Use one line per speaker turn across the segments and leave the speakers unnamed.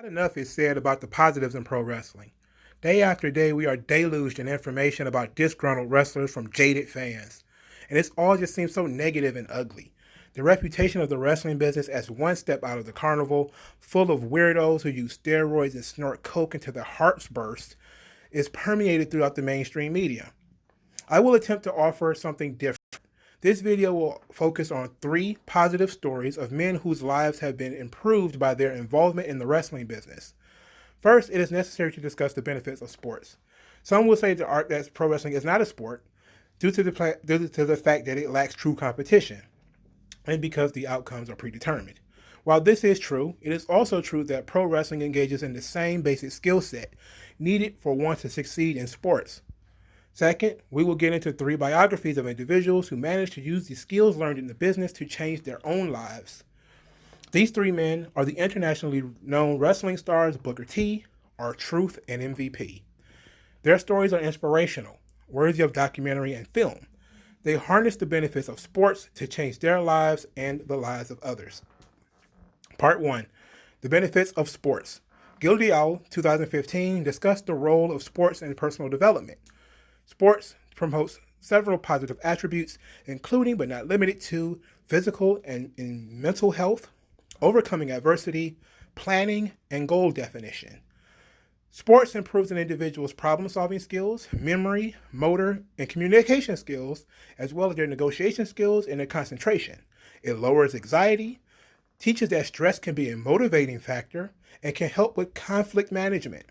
Not enough is said about the positives in pro wrestling. Day after day, we are deluged in information about disgruntled wrestlers from jaded fans. And it all just seems so negative and ugly. The reputation of the wrestling business as one step out of the carnival, full of weirdos who use steroids and snort coke until their hearts burst, is permeated throughout the mainstream media. I will attempt to offer something different. This video will focus on three positive stories of men whose lives have been improved by their involvement in the wrestling business. First, it is necessary to discuss the benefits of sports. Some will say that pro wrestling is not a sport due to the fact that it lacks true competition and because the outcomes are predetermined. While this is true, it is also true that pro wrestling engages in the same basic skill set needed for one to succeed in sports. Second, we will get into three biographies of individuals who managed to use the skills learned in the business to change their own lives. These three men are the internationally known wrestling stars Booker T, R-Truth, and MVP. Their stories are inspirational, worthy of documentary and film. They harness the benefits of sports to change their lives and the lives of others. Part 1. The Benefits of Sports. Gildy Owl, 2015, discussed the role of sports in personal development. Sports promotes several positive attributes, including but not limited to physical and mental health, overcoming adversity, planning, and goal definition. Sports improves an individual's problem-solving skills, memory, motor, and communication skills, as well as their negotiation skills and their concentration. It lowers anxiety, teaches that stress can be a motivating factor, and can help with conflict management.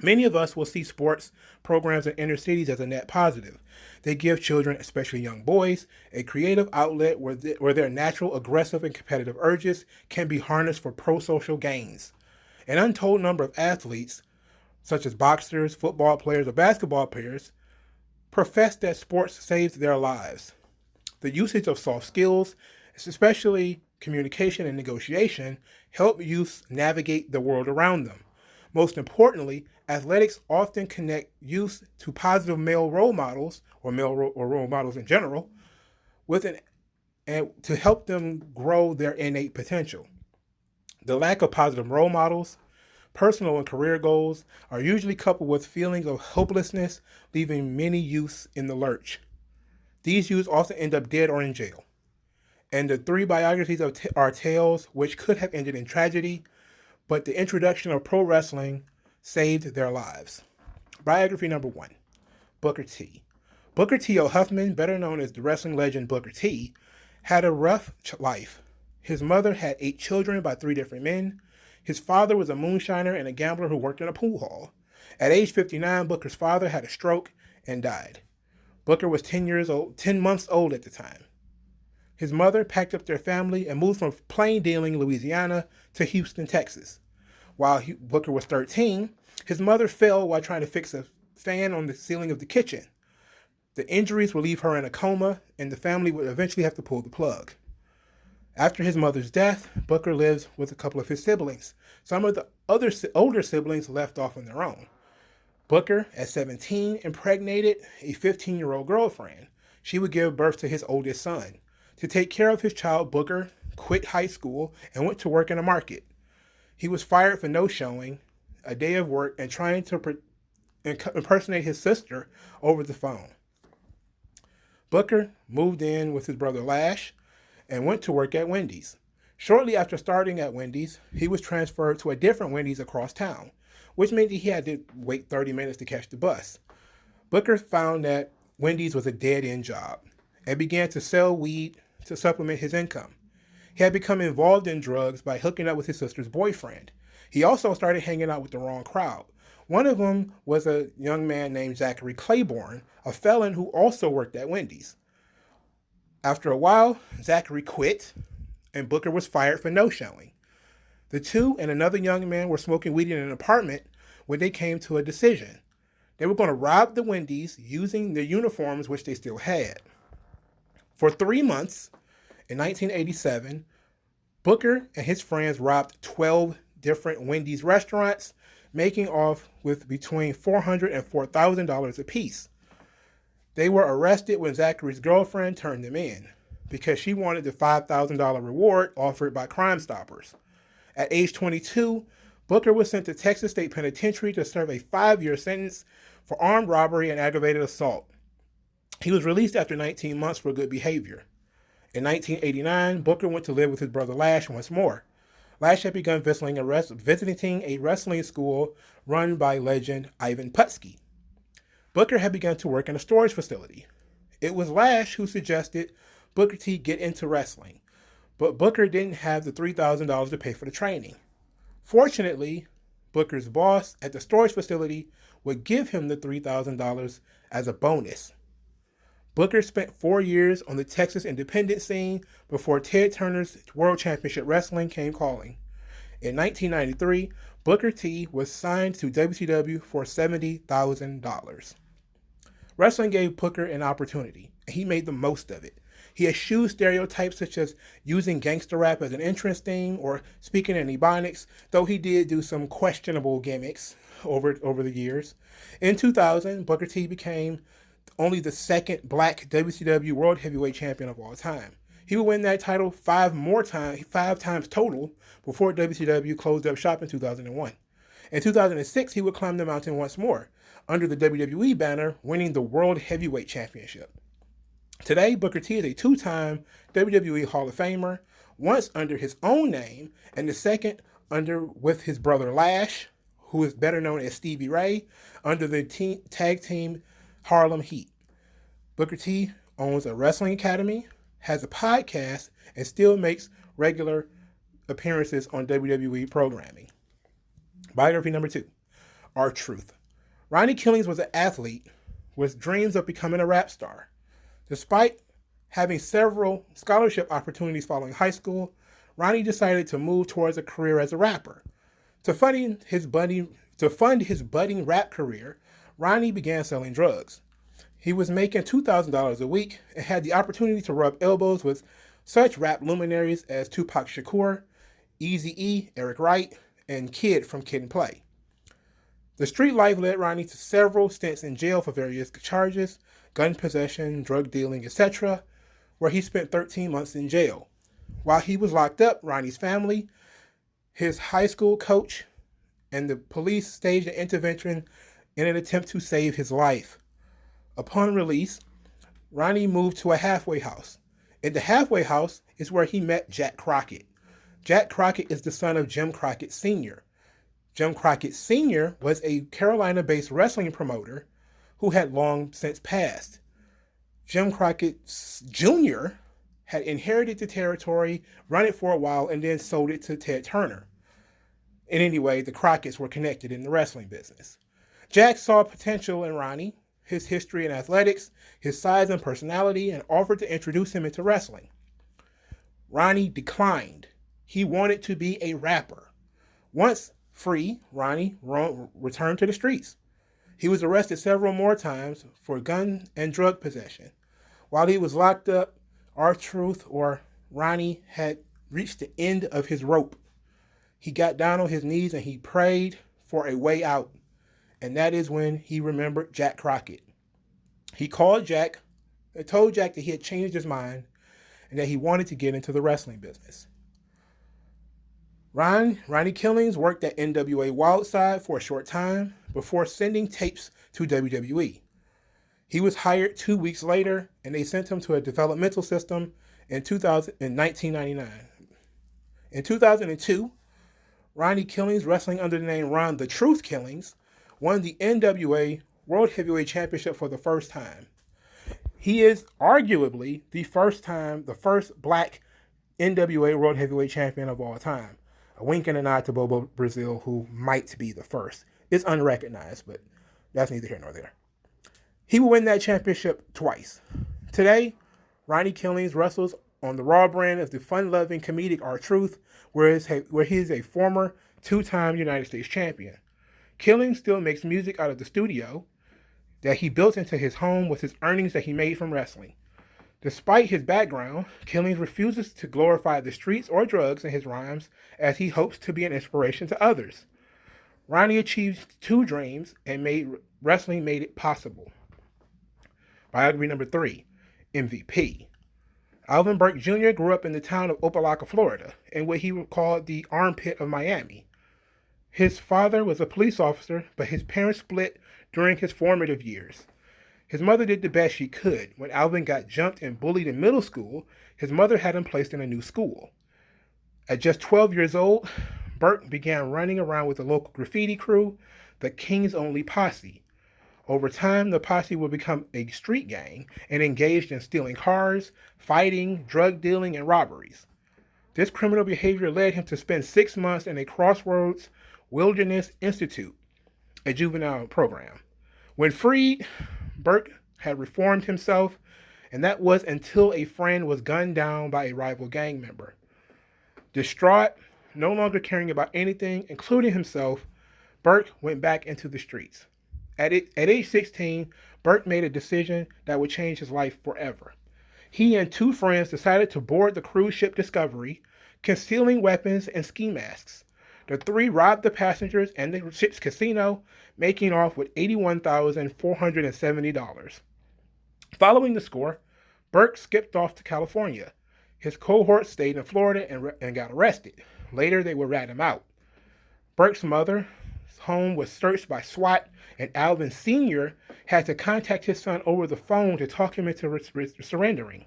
Many of us will see sports programs in inner cities as a net positive. They give children, especially young boys, a creative outlet where their natural aggressive and competitive urges can be harnessed for pro-social gains. An untold number of athletes, such as boxers, football players, or basketball players, profess that sports saves their lives. The usage of soft skills, especially communication and negotiation, help youth navigate the world around them. Most importantly, athletics often connect youth to positive male role models, or role models in general, and to help them grow their innate potential. The lack of positive role models, personal and career goals, are usually coupled with feelings of hopelessness, leaving many youths in the lurch. These youths often end up dead or in jail. And the three biographies are tales which could have ended in tragedy, but the introduction of pro wrestling saved their lives. Biography number 1, Booker T. Booker T. Huffman, better known as the wrestling legend Booker T, had a rough life. His mother had 8 children by 3 different men. His father was a moonshiner and a gambler who worked in a pool hall. At age 59, Booker's father had a stroke and died. Booker was 10 months old at the time. His mother packed up their family and moved from Plain Dealing, Louisiana, to Houston, Texas. While Booker was 13, his mother fell while trying to fix a fan on the ceiling of the kitchen. The injuries would leave her in a coma, and the family would eventually have to pull the plug. After his mother's death, Booker lives with a couple of his siblings. Some of the other older siblings left off on their own. Booker, at 17, impregnated a 15-year-old girlfriend. She would give birth to his oldest son. To take care of his child, Booker quit high school and went to work in a market. He was fired for no-showing a day of work and trying to impersonate his sister over the phone. Booker moved in with his brother Lash and went to work at Wendy's. Shortly after starting at Wendy's, he was transferred to a different Wendy's across town, which meant that he had to wait 30 minutes to catch the bus. Booker found that Wendy's was a dead-end job and began to sell weed to supplement his income. He had become involved in drugs by hooking up with his sister's boyfriend. He also started hanging out with the wrong crowd. One of them was a young man named Zachary Claiborne, a felon who also worked at Wendy's. After a while, Zachary quit, and Booker was fired for no-showing. The two and another young man were smoking weed in an apartment when they came to a decision. They were going to rob the Wendy's using the uniforms which they still had. For 3 months, in 1987, Booker and his friends robbed 12 different Wendy's restaurants, making off with between $400 and $4,000 apiece. They were arrested when Zachary's girlfriend turned them in because she wanted the $5,000 reward offered by Crime Stoppers. At age 22, Booker was sent to Texas State Penitentiary to serve a 5-year sentence for armed robbery and aggravated assault. He was released after 19 months for good behavior. In 1989, Booker went to live with his brother Lash once more. Lash had begun visiting a wrestling school run by legend Ivan Putski. Booker had begun to work in a storage facility. It was Lash who suggested Booker T get into wrestling, but Booker didn't have the $3,000 to pay for the training. Fortunately, Booker's boss at the storage facility would give him the $3,000 as a bonus. Booker spent 4 years on the Texas independent scene before Ted Turner's World Championship Wrestling came calling. In 1993, Booker T was signed to WCW for $70,000. Wrestling gave Booker an opportunity, and he made the most of it. He eschewed stereotypes such as using gangster rap as an entrance theme or speaking in Ebonics, though he did do some questionable gimmicks over the years. In 2000, Booker T became only the second black WCW World Heavyweight Champion of all time. He would win that title 5 times total before WCW closed up shop in 2001. In 2006, he would climb the mountain once more under the WWE banner, winning the World Heavyweight Championship. Today, Booker T is a 2-time WWE Hall of Famer, once under his own name, and the second with his brother Lash, who is better known as Stevie Ray, under the tag team Harlem Heat. Booker T owns a wrestling academy, has a podcast, and still makes regular appearances on WWE programming. Biography number 2, R-Truth. Ronnie Killings was an athlete with dreams of becoming a rap star. Despite having several scholarship opportunities following high school, Ronnie decided to move towards a career as a rapper. To fund his budding rap career, Ronnie began selling drugs. He was making $2,000 a week and had the opportunity to rub elbows with such rap luminaries as Tupac Shakur, Eazy-E, Eric Wright, and Kid from Kid and Play. The street life led Ronnie to several stints in jail for various charges, gun possession, drug dealing, etc., where he spent 13 months in jail. While he was locked up, Ronnie's family, his high school coach, and the police staged an intervention in an attempt to save his life. Upon release, Ronnie moved to a halfway house. In the halfway house is where he met Jack Crockett. Jack Crockett is the son of Jim Crockett Sr. Jim Crockett Sr. was a Carolina-based wrestling promoter who had long since passed. Jim Crockett Jr. had inherited the territory, run it for a while, and then sold it to Ted Turner. In any way, the Crockett's were connected in the wrestling business. Jack saw potential in Ronnie, his history in athletics, his size and personality, and offered to introduce him into wrestling. Ronnie declined. He wanted to be a rapper. Once free, Ronnie returned to the streets. He was arrested several more times for gun and drug possession. While he was locked up, R-Truth, or Ronnie, had reached the end of his rope. He got down on his knees and he prayed for a way out. And that is when he remembered Jack Crockett. He called Jack and told Jack that he had changed his mind and that he wanted to get into the wrestling business. Ronnie Killings worked at NWA Wildside for a short time before sending tapes to WWE. He was hired 2 weeks later, and they sent him to a developmental system in 1999. In 2002, Ronnie Killings, wrestling under the name Ron the Truth Killings, won the NWA World Heavyweight Championship for the first time. He is arguably the first black NWA World Heavyweight Champion of all time. A wink and a nod to Bobo Brazil, who might be the first. It's unrecognized, but that's neither here nor there. He will win that championship twice. Today, Ronnie Killings wrestles on the Raw brand as the fun-loving comedic R-Truth, where he is a former 2-time United States champion. Killings still makes music out of the studio that he built into his home with his earnings that he made from wrestling. Despite his background, Killings refuses to glorify the streets or drugs in his rhymes, as he hopes to be an inspiration to others. Ronnie achieved 2 dreams and wrestling made it possible. Biography number 3, MVP. Alvin Burke Jr. grew up in the town of Opelika, Florida, in what he would call the armpit of Miami. His father was a police officer, but his parents split during his formative years. His mother did the best she could. When Alvin got jumped and bullied in middle school, his mother had him placed in a new school. At just 12 years old, Burke began running around with the local graffiti crew, the King's Only Posse. Over time, the posse would become a street gang and engaged in stealing cars, fighting, drug dealing, and robberies. This criminal behavior led him to spend 6 months in a Crossroads Wilderness Institute, a juvenile program. When freed, Burke had reformed himself, and that was until a friend was gunned down by a rival gang member. Distraught, no longer caring about anything, including himself, Burke went back into the streets. At age 16, Burke made a decision that would change his life forever. He and 2 friends decided to board the cruise ship Discovery, concealing weapons and ski masks. The 3 robbed the passengers and the ship's casino, making off with $81,470. Following the score, Burke skipped off to California. His cohort stayed in Florida and got arrested. Later, they would rat him out. Burke's mother's home was searched by SWAT, and Alvin Sr. had to contact his son over the phone to talk him into surrendering.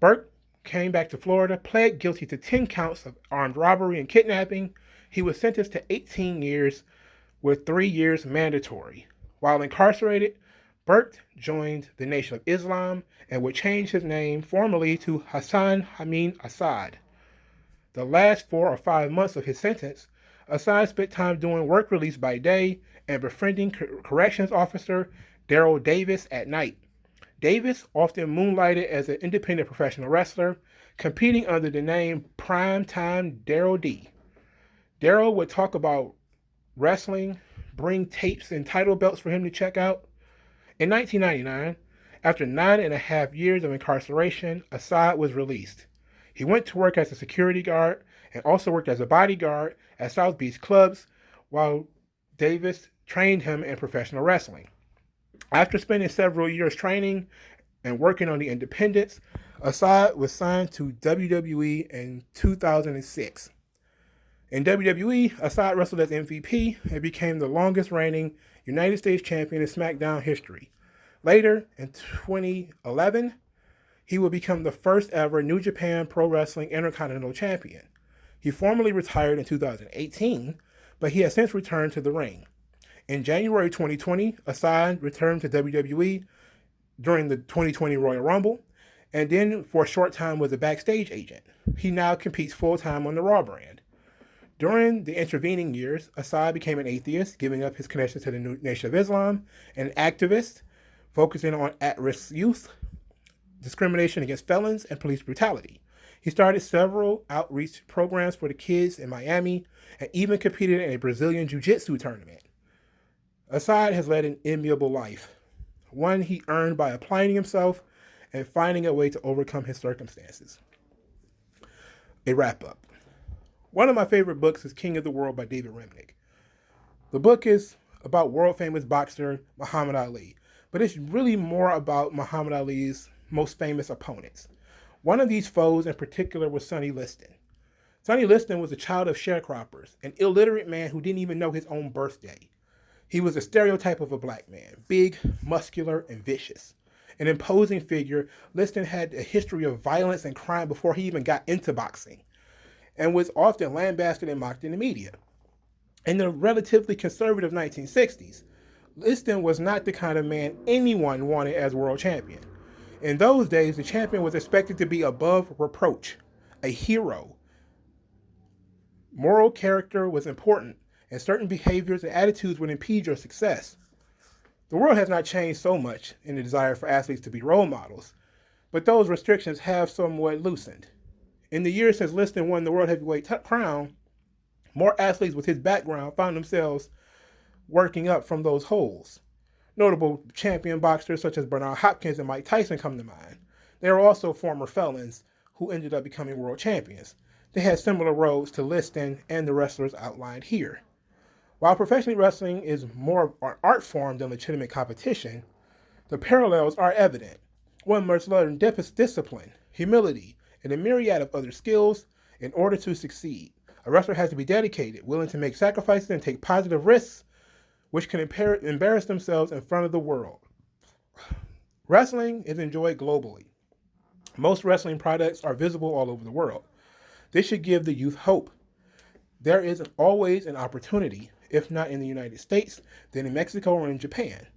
Burke came back to Florida, pled guilty to 10 counts of armed robbery and kidnapping. He was sentenced to 18 years with 3 years mandatory. While incarcerated, Burke joined the Nation of Islam and would change his name formally to Hassan Hamid Assad. The last 4 or 5 months of his sentence, Assad spent time doing work release by day and befriending corrections officer Daryl Davis at night. Davis often moonlighted as an independent professional wrestler, competing under the name Primetime Daryl D. Daryl would talk about wrestling, bring tapes and title belts for him to check out. In 1999, after 9.5 years of incarceration, Assad was released. He went to work as a security guard and also worked as a bodyguard at South Beach clubs while Davis trained him in professional wrestling. After spending several years training and working on the independents, Assad was signed to WWE in 2006. In WWE, Assad wrestled as MVP and became the longest reigning United States champion in SmackDown history. Later, in 2011, he would become the first ever New Japan Pro Wrestling Intercontinental Champion. He formally retired in 2018, but he has since returned to the ring. In January 2020, Assad returned to WWE during the 2020 Royal Rumble, and then for a short time was a backstage agent. He now competes full-time on the Raw brand. During the intervening years, Assad became an atheist, giving up his connection to the Nation of Islam, an activist, focusing on at-risk youth, discrimination against felons, and police brutality. He started several outreach programs for the kids in Miami and even competed in a Brazilian Jiu-Jitsu tournament. Assad has led an enviable life, one he earned by applying himself and finding a way to overcome his circumstances. A wrap-up. One of my favorite books is King of the World by David Rimnick. The book is about world-famous boxer Muhammad Ali, but it's really more about Muhammad Ali's most famous opponents. One of these foes in particular was Sonny Liston. Sonny Liston was a child of sharecroppers, an illiterate man who didn't even know his own birthday. He was a stereotype of a black man, big, muscular, and vicious. An imposing figure, Liston had a history of violence and crime before he even got into boxing, and was often lambasted and mocked in the media. In the relatively conservative 1960s, Liston was not the kind of man anyone wanted as world champion. In those days, the champion was expected to be above reproach, a hero. Moral character was important, and certain behaviors and attitudes would impede your success. The world has not changed so much in the desire for athletes to be role models, but those restrictions have somewhat loosened. In the years since Liston won the World Heavyweight crown, more athletes with his background found themselves working up from those holes. Notable champion boxers such as Bernard Hopkins and Mike Tyson come to mind. They are also former felons who ended up becoming world champions. They had similar roads to Liston and the wrestlers outlined here. While professional wrestling is more of an art form than legitimate competition, the parallels are evident. One must learn discipline, humility, and a myriad of other skills in order to succeed. A wrestler has to be dedicated, willing to make sacrifices and take positive risks, which can embarrass themselves in front of the world. Wrestling is enjoyed globally. Most wrestling products are visible all over the world. This should give the youth hope. There is always an opportunity, if not in the United States, then in Mexico or in Japan.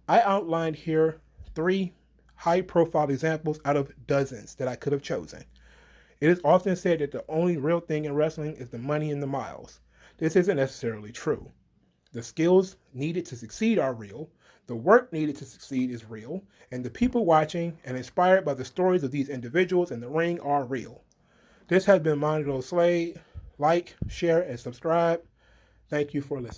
I outlined here 3 high-profile examples out of dozens that I could have chosen. It is often said that the only real thing in wrestling is the money and the miles. This isn't necessarily true. The skills needed to succeed are real, the work needed to succeed is real, and the people watching and inspired by the stories of these individuals in the ring are real. This has been Mondo Slade. Like, share, and subscribe. Thank you for listening.